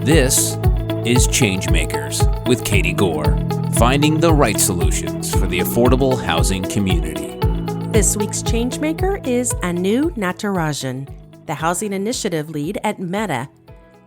This is ChangeMakers with Katie Gore, finding the right solutions for the affordable housing community. This week's ChangeMaker is Anu Natarajan, the Housing Initiative Lead at Meta.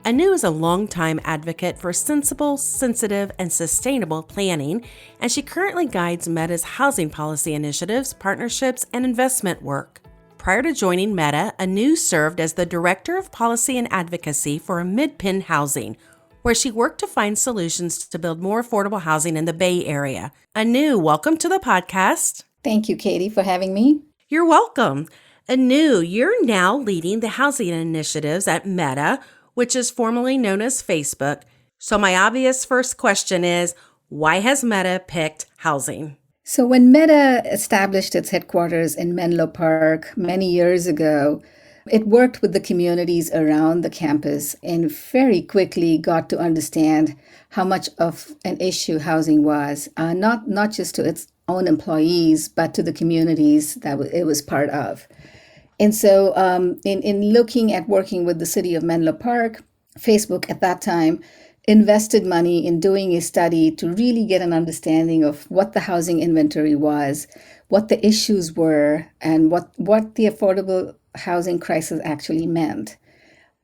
Anu is a longtime advocate for sensible, sensitive, and sustainable planning, and she currently guides Meta's housing policy initiatives, partnerships, and investment work. Prior to joining Meta, Anu served as the Director of Policy and Advocacy for MidPen Housing, where she worked to find solutions to build more affordable housing in the Bay Area. Anu, welcome to the podcast. Thank you, Katie, for having me. You're welcome. Anu, you're now leading the housing initiatives at Meta, which is formerly known as Facebook. So my obvious first question is, why has Meta picked housing? So when Meta established its headquarters in Menlo Park many years ago, it worked with the communities around the campus and very quickly got to understand how much of an issue housing was, not just to its own employees, but to the communities that it was part of. And so in looking at working with the city of Menlo Park, Facebook at that time invested money in doing a study to really get an understanding of what the housing inventory was, what the issues were, and what the affordable housing crisis actually meant.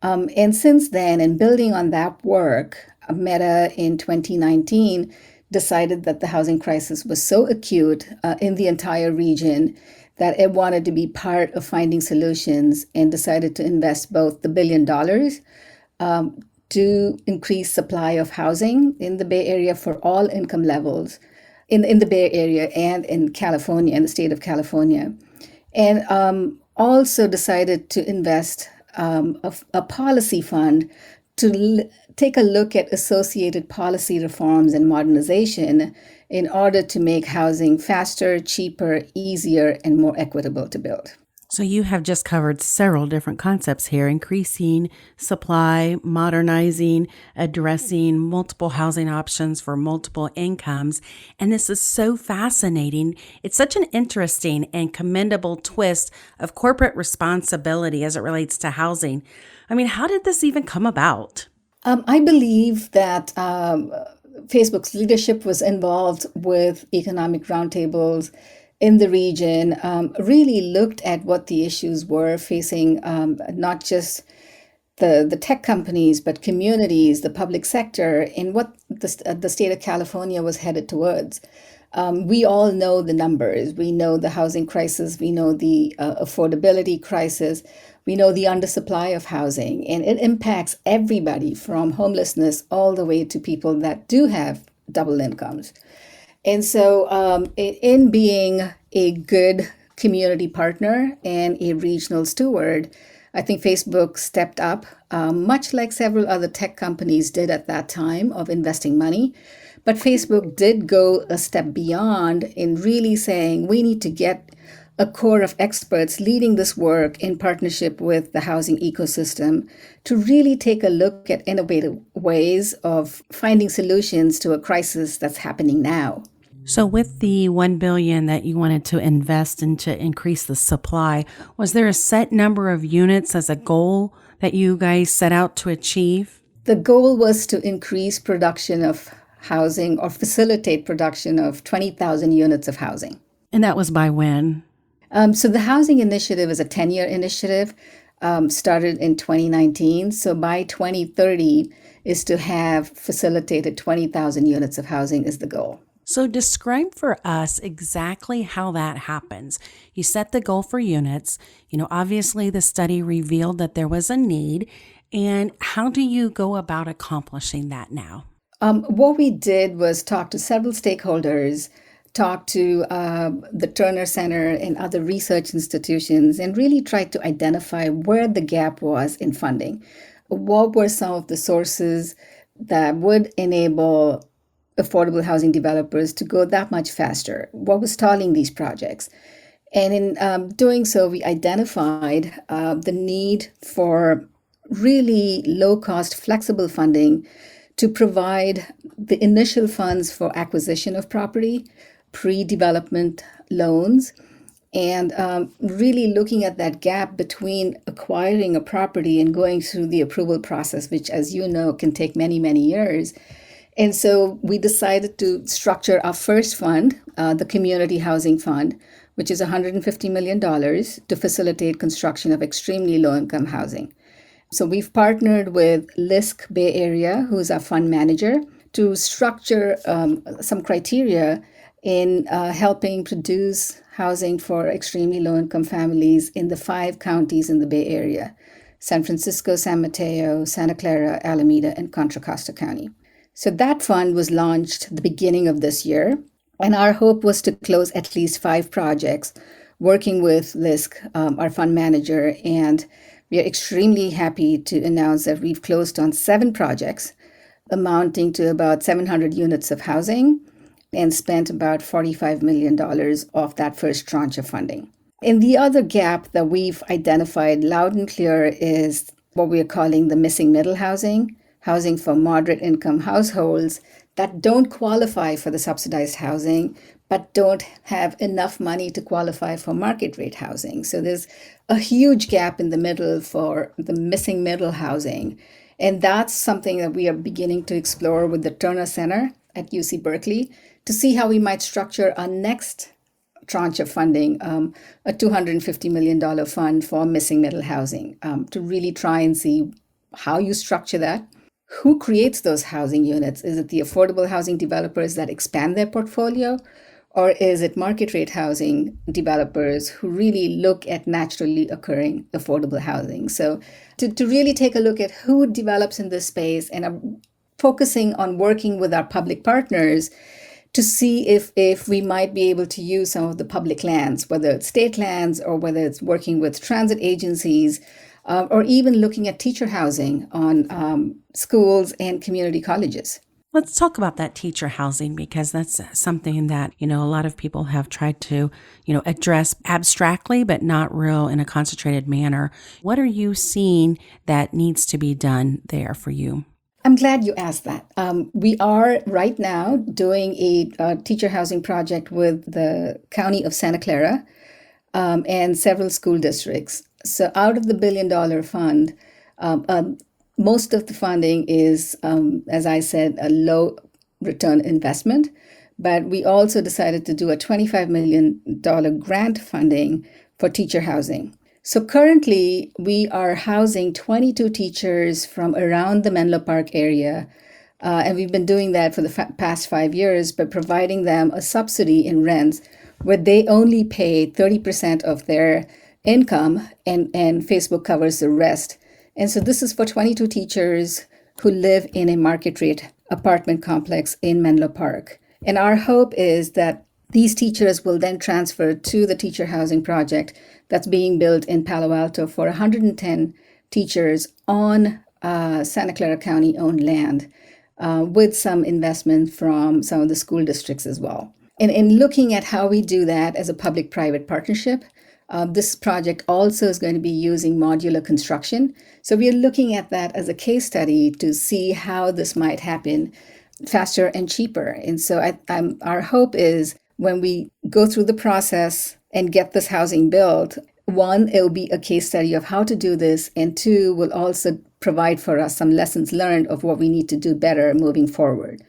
And since then, in building on that work, Meta in 2019 decided that the housing crisis was so acute in the entire region that it wanted to be part of finding solutions and decided to invest both the $1 billion to increase supply of housing in the Bay Area for all income levels in the Bay Area and in California, in the state of California. And also decided to invest a policy fund to take a look at associated policy reforms and modernization in order to make housing faster, cheaper, easier, and more equitable to build. So you have just covered several different concepts here: increasing supply, modernizing, addressing multiple housing options for multiple incomes. And this is so fascinating. It's such an interesting and commendable twist of corporate responsibility as it relates to housing. I mean, how did this even come about? I believe that Facebook's leadership was involved with economic roundtables in the region, really looked at what the issues were facing not just the tech companies, but communities, the public sector, and what the state of California was headed towards. We all know the numbers. We know the housing crisis. We know the affordability crisis. We know the undersupply of housing, and it impacts everybody from homelessness all the way to people that do have double incomes. And so in being a good community partner and a regional steward, I think Facebook stepped up, much like several other tech companies did at that time of investing money. But Facebook did go a step beyond in really saying we need to get a core of experts leading this work in partnership with the housing ecosystem to really take a look at innovative ways of finding solutions to a crisis that's happening now. So with the $1 billion that you wanted to invest in to increase the supply, was there a set number of units as a goal that you guys set out to achieve? The goal was to increase production of housing or facilitate production of 20,000 units of housing. And that was by when? So the housing initiative is a 10-year initiative, started in 2019. So by 2030 is to have facilitated 20,000 units of housing is the goal. So describe for us exactly how that happens. You set the goal for units. Obviously the study revealed that there was a need. And how do you go about accomplishing that now? What we did was talk to several stakeholders, talk to the Turner Center and other research institutions, and really try to identify where the gap was in funding. What were some of the sources that would enable affordable housing developers to go that much faster? What was stalling these projects? And in doing so, we identified the need for really low-cost, flexible funding to provide the initial funds for acquisition of property, pre-development loans, and really looking at that gap between acquiring a property and going through the approval process, which, as you know, can take many, many years. And so we decided to structure our first fund, the Community Housing Fund, which is $150 million to facilitate construction of extremely low-income housing. So we've partnered with LISC Bay Area, who's our fund manager, to structure some criteria in helping produce housing for extremely low-income families in the 5 counties in the Bay Area: San Francisco, San Mateo, Santa Clara, Alameda, and Contra Costa County. So that fund was launched the beginning of this year, and our hope was to close at least 5 projects, working with LISC, our fund manager, and we are extremely happy to announce that we've closed on 7 projects, amounting to about 700 units of housing, and spent about $45 million of that first tranche of funding. And the other gap that we've identified loud and clear is what we are calling the missing middle housing for moderate income households that don't qualify for the subsidized housing, but don't have enough money to qualify for market rate housing. So there's a huge gap in the middle for the missing middle housing. And that's something that we are beginning to explore with the Turner Center at UC Berkeley to see how we might structure our next tranche of funding, a $250 million fund for missing middle housing, to really try and see how you structure that. Who creates those housing units? Is it the affordable housing developers that expand their portfolio? Or is it market rate housing developers who really look at naturally occurring affordable housing? So to really take a look at who develops in this space and are focusing on working with our public partners to see if we might be able to use some of the public lands, whether it's state lands or whether it's working with transit agencies, or even looking at teacher housing on schools and community colleges. Let's talk about that teacher housing, because that's something that, a lot of people have tried to, address abstractly, but not real in a concentrated manner. What are you seeing that needs to be done there for you? I'm glad you asked that. We are right now doing a teacher housing project with the County of Santa Clara and several school districts. So out of the $1 billion fund, most of the funding is, as I said, a low return investment. But we also decided to do a $25 million grant funding for teacher housing. So currently, we are housing 22 teachers from around the Menlo Park area. And we've been doing that for the past 5 years by providing them a subsidy in rents where they only pay 30% of their income and Facebook covers the rest. And so this is for 22 teachers who live in a market rate apartment complex in Menlo Park. And our hope is that these teachers will then transfer to the teacher housing project that's being built in Palo Alto for 110 teachers on Santa Clara County-owned land, with some investment from some of the school districts as well. And in looking at how we do that as a public-private partnership, this project also is going to be using modular construction. So we are looking at that as a case study to see how this might happen faster and cheaper. And so our hope is when we go through the process and get this housing built, 1, it will be a case study of how to do this, and 2, will also provide for us some lessons learned of what we need to do better moving forward.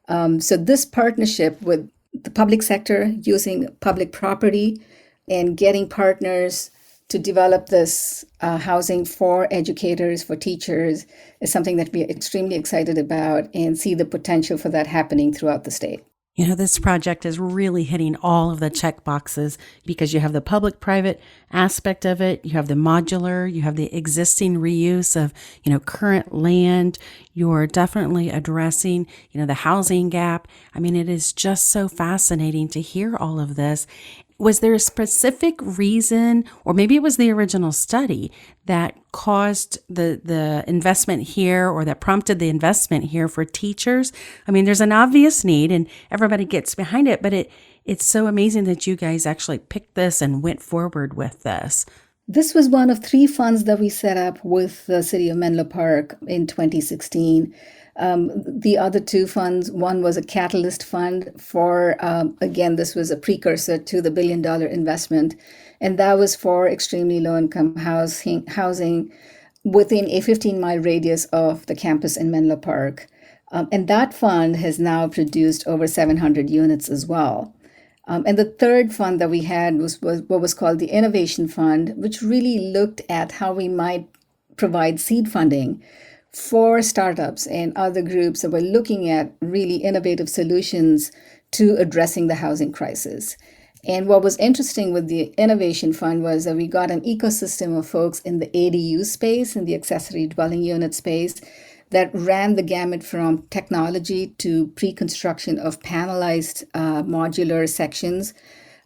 So this partnership with the public sector, using public property and getting partners to develop this housing for educators, for teachers, is something that we're extremely excited about and see the potential for that happening throughout the state. This project is really hitting all of the check boxes because you have the public-private aspect of it, you have the modular, you have the existing reuse of, current land. You're definitely addressing, the housing gap. I mean, it is just so fascinating to hear all of this. Was there a specific reason, or maybe it was the original study, that caused the investment here, or that prompted the investment here for teachers? I mean, there's an obvious need and everybody gets behind it, but it's so amazing that you guys actually picked this and went forward with this. This was one of 3 funds that we set up with the city of Menlo Park in 2016. The other two funds, one was a catalyst fund for, again, this was a precursor to the $1 billion investment, and that was for extremely low-income housing within a 15-mile radius of the campus in Menlo Park. And that fund has now produced over 700 units as well. And the third fund that we had was what was called the Innovation Fund, which really looked at how we might provide seed funding for startups and other groups that were looking at really innovative solutions to addressing the housing crisis. And what was interesting with the Innovation Fund was that we got an ecosystem of folks in the ADU space, in the accessory dwelling unit space, that ran the gamut from technology to pre-construction of panelized modular sections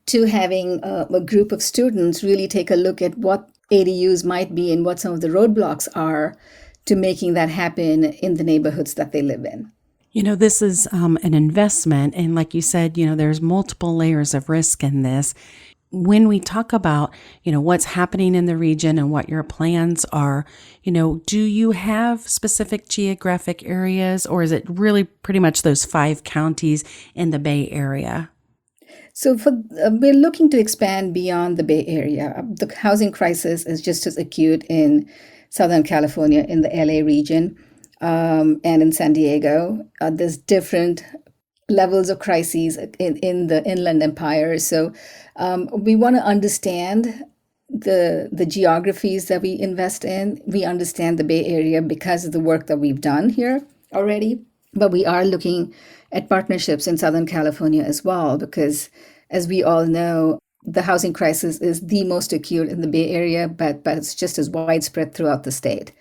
to having a group of students really take a look at what ADUs might be and what some of the roadblocks are to making that happen in the neighborhoods that they live in. This is an investment. And like you said, there's multiple layers of risk in this. When we talk about, what's happening in the region and what your plans are, do you have specific geographic areas, or is it really pretty much those 5 counties in the Bay Area? So we're looking to expand beyond the Bay Area. The housing crisis is just as acute in Southern California, in the LA region, and in San Diego. There's different levels of crises in the Inland Empire. So we want to understand the geographies that we invest in. We understand the Bay Area because of the work that we've done here already, but we are looking at partnerships in Southern California as well, because as we all know, the housing crisis is the most acute in the Bay Area, but it's just as widespread throughout the state.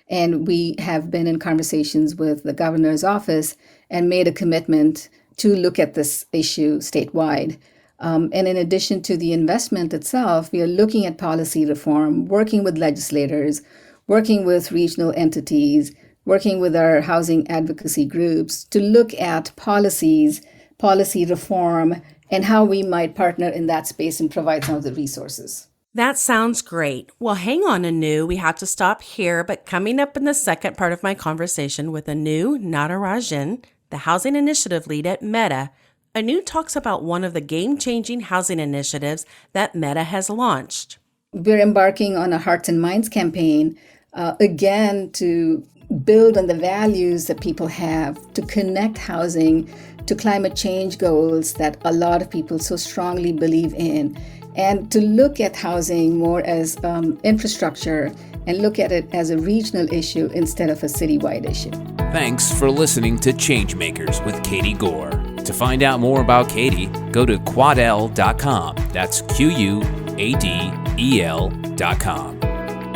And we have been in conversations with the governor's office and made a commitment to look at this issue statewide. And in addition to the investment itself, we are looking at policy reform, working with legislators, working with regional entities, working with our housing advocacy groups to look at policy reform, and how we might partner in that space and provide some of the resources. That sounds great. Well, hang on, Anu. We have to stop here, but coming up in the second part of my conversation with Anu Natarajan, the Housing Initiative Lead at Meta, Anu talks about one of the game-changing housing initiatives that Meta has launched. We're embarking on a Hearts and Minds campaign, again, to build on the values that people have, to connect housing to climate change goals that a lot of people so strongly believe in, and to look at housing more as infrastructure and look at it as a regional issue instead of a citywide issue. Thanks for listening to Changemakers with Katie Gore. To find out more about Katie, go to quadel.com. That's QUADEL.com.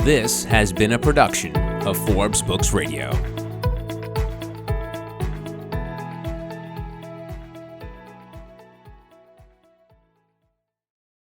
This has been a production of Forbes Books Radio.